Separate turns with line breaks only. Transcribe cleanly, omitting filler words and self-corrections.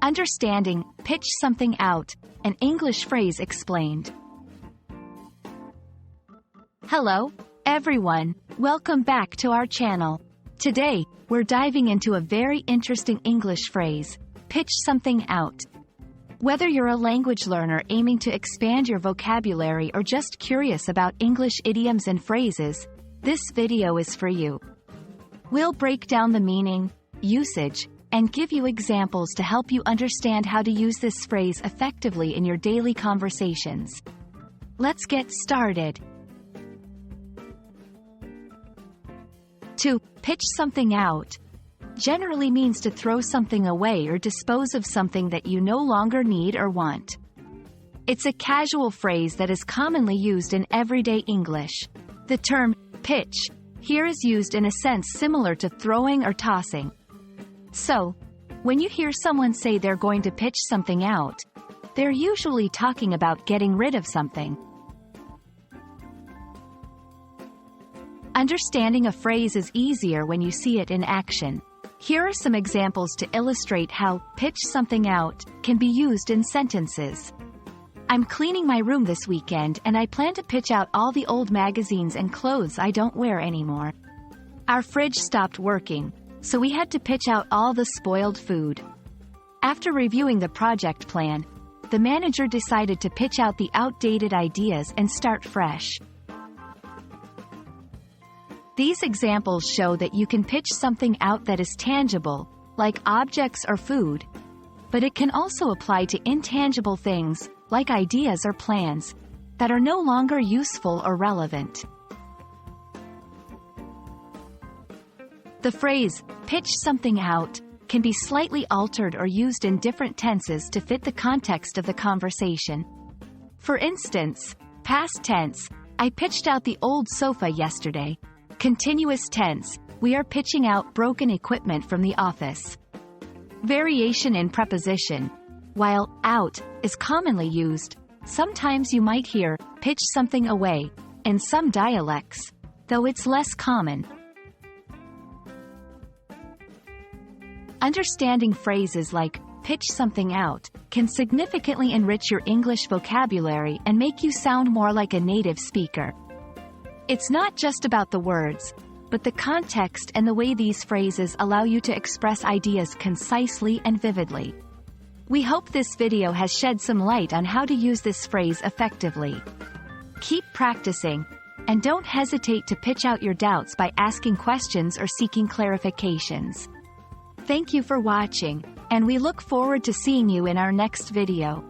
Understanding Pitch Something Out, an English phrase explained. Hello, everyone. Welcome back to our channel. Today, we're diving into a very interesting English phrase, pitch something out. Whether you're a language learner aiming to expand your vocabulary or just curious about English idioms and phrases, this video is for you. We'll break down the meaning, usage, and give you examples to help you understand how to use this phrase effectively in your daily conversations. Let's get started. To pitch something out generally means to throw something away or dispose of something that you no longer need or want. It's a casual phrase that is commonly used in everyday English. The term pitch here is used in a sense similar to throwing or tossing. So, when you hear someone say they're going to pitch something out, they're usually talking about getting rid of something. Understanding a phrase is easier when you see it in action. Here are some examples to illustrate how pitch something out can be used in sentences. I'm cleaning my room this weekend and I plan to pitch out all the old magazines and clothes I don't wear anymore. Our fridge stopped working, so we had to pitch out all the spoiled food. After reviewing the project plan, the manager decided to pitch out the outdated ideas and start fresh. These examples show that you can pitch something out that is tangible, like objects or food, but it can also apply to intangible things, like ideas or plans, that are no longer useful or relevant. The phrase, pitch something out, can be slightly altered or used in different tenses to fit the context of the conversation. For instance, past tense, I pitched out the old sofa yesterday. Continuous tense, we are pitching out broken equipment from the office. Variation in preposition. While out is commonly used, sometimes you might hear pitch something away in some dialects, though it's less common. Understanding phrases like pitch something out can significantly enrich your English vocabulary and make you sound more like a native speaker. It's not just about the words, but the context and the way these phrases allow you to express ideas concisely and vividly. We hope this video has shed some light on how to use this phrase effectively. Keep practicing, and don't hesitate to pitch out your doubts by asking questions or seeking clarifications. Thank you for watching, and we look forward to seeing you in our next video.